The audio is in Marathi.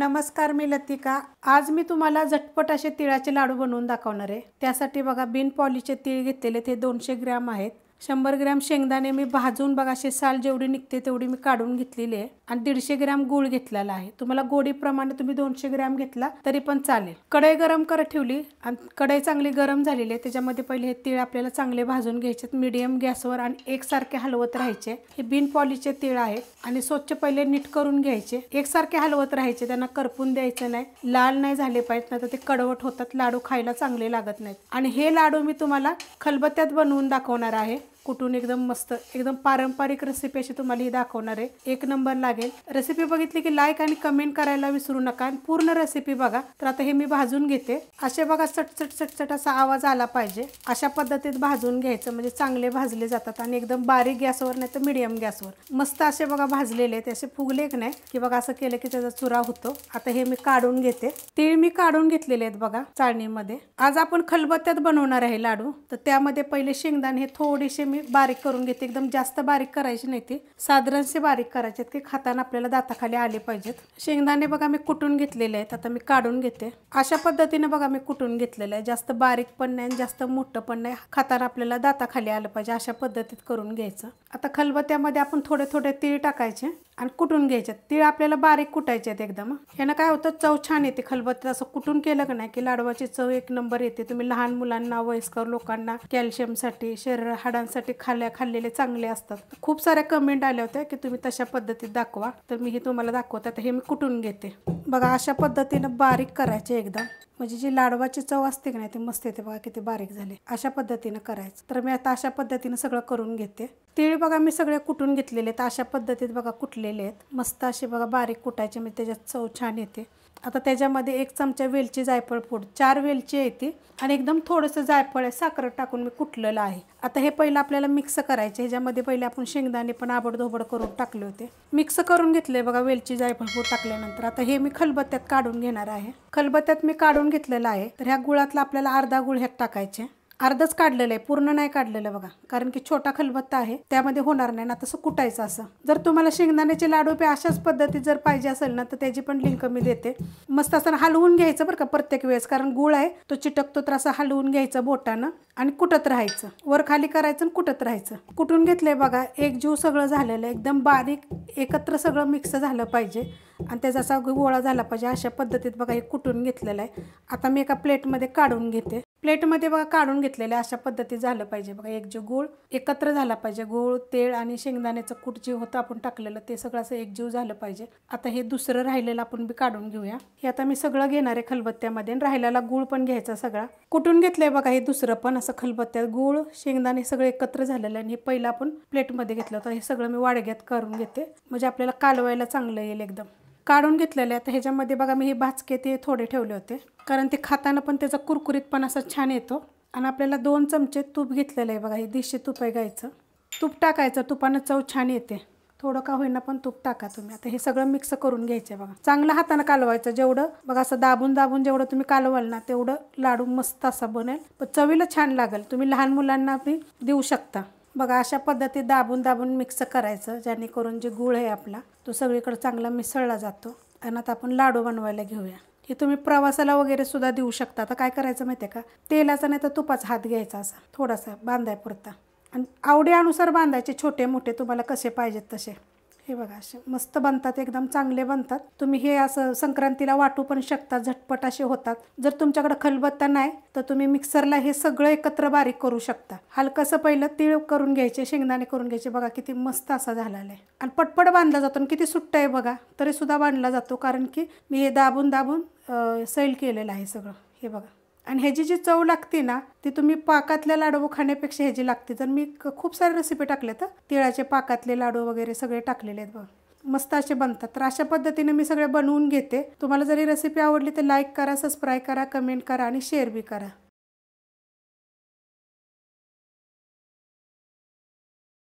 नमस्कार, मी लतिका। आज मी तुम्हाला झटपट असे तिळाचे लाडू बनवून दाखवणार आहे। त्यासाठी बघा बिन पॉलिशचे तीळ घेतलेले ते 200 ग्रॅम आहेत। 100 ग्रॅम शेंगदाणे मी भाजून बघा असे साल जेवढी निघते तेवढी मी काढून घेतलेली आहे आणि 150 ग्रॅम गूळ घेतलेला आहे। तुम्हाला गोडीप्रमाणे तुम्ही 200 ग्रॅम घेतला तरी पण चालेल। कढई गरम करत ठेवली आणि कढई चांगली गरम झालेली आहे। त्याच्यामध्ये पहिले हे तीळ आपल्याला चांगले भाजून घ्यायचे मीडियम गॅसवर आणि एकसारखे हलवत राहायचे। हे बिन पॉलिशचे तीळ आहेत आणि स्वच्छ पहिले नीट करून घ्यायचे। एकसारखे हलवत राहायचे, त्यांना करपून द्यायचं नाही, लाल नाही झाले पाहिजेत, नाही तर ते कडवट होतात, लाडू खायला चांगले लागत नाहीत। आणि हे लाडू मी तुम्हाला खलबत्त्यात बनवून दाखवणार आहे। कुठून एकदम मस्त एकदम पारंपरिक रेसिपी अशी तुम्हाला ही दाखवणार आहे। एक नंबर लागेल। रेसिपी बघितली की लाईक आणि कमेंट करायला विसरू नका आणि पूर्ण रेसिपी बघा। तर आता हे मी भाजून घेते। असे बघा चटचट चटचट असा आवाज आला पाहिजे, अशा पद्धतीत भाजून घ्यायचं, म्हणजे चांगले भाजले जातात। आणि एकदम बारीक गॅसवर नाही तर मीडियम गॅसवर मस्त असे बघा भाजलेले आहेत। असे फुगले की नाही की बघा असं केलं की त्याचा चुरा होतो। आता हे मी काढून घेते। तीळ मी काढून घेतलेले आहेत बघा चाळणीमध्ये। आज आपण खलबत्त्यात बनवणार आहे लाडू, तर त्यामध्ये पहिले शेंगदाणे हे थोडेसे मी बारीक करून घेते। एकदम जास्त बारीक करायची नाही, ती साधारणसे बारीक करायचे की खाताना आपल्याला दाताखाली आले पाहिजेत। शेंगदाणे बघा मी कुटून घेतलेले आहेत, आता मी काढून घेते। अशा पद्धतीने बघा मी कुटून घेतलेलं आहे, जास्त बारीक पण नाही जास्त मोठं पण नाही, खाताना आपल्याला दाताखाली आलं पाहिजे अशा पद्धतीत करून घ्यायचं। आता खलबत्त्यामध्ये आपण थोडे थोडे तीळ टाकायचे आणि कुटून घ्यायचे। तीळ आपल्याला बारीक कुटायचे आहेत एकदम। यानं काय होतं, चव छान येते। खलबत्त्यात असं कुटून केलं की नाही की लाडवाची चव एक नंबर येते। तुम्ही लहान मुलांना, वयस्कर लोकांना कॅल्शियमसाठी, शरीर हाडांसाठी खाल्लेले चांगले असतात। खूप साऱ्या कमेंट आल्या होत्या की तुम्ही तशा पद्धतीत दाखवा, तर मी हे तुम्हाला दाखवते। तर हे मी कुटून घेते बघा, अशा पद्धतीनं बारीक करायचे एकदम, म्हणजे जी लाडवाची चव असते की नाही ती मस्त येते। बघा किती बारीक झाले, अशा पद्धतीनं करायचं। तर मी आता अशा पद्धतीनं सगळं करून घेते। तीळ बघा मी सगळे कुटून घेतलेले आहेत, अशा पद्धतीत बघा कुटलेले आहेत मस्त असे बघा बारीक कुटायचे, म्हणजे त्याच्यात चव छान येते। आता त्याच्यामध्ये 1 चमचा वेलची जायफळ पूड, 4 वेलची येते आणि एकदम थोडंसं जायफळ आहे साखर टाकून मी कुटलेलं आहे। आता हे पहिलं आपल्याला मिक्स करायचे। ह्याच्यामध्ये पहिले आपण शेंगदाणे पण आबडधोबड करून टाकले होते, मिक्स करून घेतले बघा वेलची जायफळ पूड टाकल्यानंतर। आता हे मी खलबत्त्यात काढून घेणार आहे। खलबत्त्यात मी काढून घेतलेलं आहे। तर ह्या गुळातला आपल्याला अर्धा गुळ ह्यात टाकायचे। अर्धच काढलेलं आहे, पूर्ण नाही काढलेलं बघा, कारण की छोटा खलबत्ता आहे त्यामध्ये होणार नाही ना तसं कुटायचं असं। जर तुम्हाला शेंगदाण्याचे लाडू पे अशाच पद्धतीत जर पाहिजे असेल ना तर त्याची पण लिंक मी देते। मस्त असं हलवून घ्यायचं बरं का प्रत्येक वेळेस, कारण गुळ आहे तो चिटकतो, तर असं हलवून घ्यायचं बोटानं आणि कुटत राहायचं, वर खाली करायचं आणि कुटत राहायचं। कुटून घेतलंय बघा, एक जीव सगळं झालेलं आहे, एकदम बारीक एकत्र सगळं मिक्स झालं पाहिजे आणि त्याचा असा गोळा झाला पाहिजे। अशा पद्धतीत बघा हे कुटून घेतलेलं आहे। आता मी एका प्लेटमध्ये काढून घेते। प्लेटमध्ये बघा काढून घेतलेलं आहे, अशा पद्धतीत झालं पाहिजे बघा। एक जीव गूळ एकत्र झाला पाहिजे, गूळ तेल आणि शेंगदाण्याचं कूट जे होतं आपण टाकलेलं ते सगळं असं एकजीव झालं पाहिजे। आता हे दुसरं राहिलेलं आपण बी काढून घेऊया। हे आता मी सगळं घेणार आहे खलबत्त्यामध्ये आणि राहिलेला गूळ पण घ्यायचा सगळा। कुटून घेतलंय बघा हे दुसरं पण असं खलबत्त्यात, गूळ शेंगदाणे सगळं एकत्र झालेलं आहे। आणि हे पहिलं आपण प्लेटमध्ये घेतलं होतं, हे सगळं मी वाडग्यात करून घेते, म्हणजे आपल्याला कालवायला चांगलं येईल एकदम। काढून घेतलेले आता ह्याच्यामध्ये बघा मी हे भाजके ते थोडे ठेवले होते, कारण ते खाताना पण त्याचा कुरकुरीतपणा असा छान येतो। आणि आपल्याला 2 चमचे तूप घेतलेलं आहे बघा, हे देशी तूप आहे गायचं। तूप टाकायचं, तुपानं चव छान येते। थोडं का होईना पण तूप टाका तुम्ही। आता हे सगळं मिक्स करून घ्यायचं बघा, चांगलं हाताने कालवायचं। जेवढं बघा असं दाबून दाबून जेवढं तुम्ही कालवाल ना तेवढं लाडू मस्त असा बनेल, पण चवीला छान लागेल। तुम्ही लहान मुलांना बी देऊ शकता बघा। अशा पद्धतीत दाबून दाबून मिक्स करायचं, जेणेकरून जे गूळ आहे आपला तो सगळीकडे चांगला मिसळला जातो। आणि आता आपण लाडू बनवायला घेऊया। हे तुम्ही प्रवासाला वगैरे सुद्धा देऊ शकता। आता काय करायचं माहिती आहे का, तेलाचा नाही तर तुपाचा हात घ्यायचा असा थोडासा बांधायपुरता आणि आवडीनुसार बांधायचे, छोटे मोठे तुम्हाला कसे पाहिजेत तसे। हे बघा असे मस्त बनतात, एकदम चांगले बनतात। तुम्ही हे असं संक्रांतीला वाटू पण शकता, झटपट असे होतात। जर तुमच्याकडे खलबत्ता नाही तर तुम्ही मिक्सरला हे सगळं एकत्र बारीक करू शकता। हलकंसं पहिलं तीळ करून घ्यायचे, शेंगदाणे करून घ्यायचे बघा, किती मस्त असा झालेला आहे आणि पटपट बांधला जातो आणि किती सुट्ट आहे बघा, तरी सुद्धा बांधला जातो, कारण की मी हे दाबून दाबून सैल केलेलं आहे सगळं। हे बघा, आणि ह्याची जी चव लागते ना ती तुम्ही पाकातल्या लाडू खाण्यापेक्षा ह्याची लागते। तर मी खूप सारे रेसिपी टाकले, तर तिळाचे पाकातले लाडू वगैरे सगळे टाकलेले आहेत बघा, मस्त असे बनतात। तर अशा पद्धतीने मी सगळे बनवून घेते। तुम्हाला जर ही रेसिपी आवडली तर लाईक करा, सबस्क्राईब करा, कमेंट करा आणि शेअर बी करा।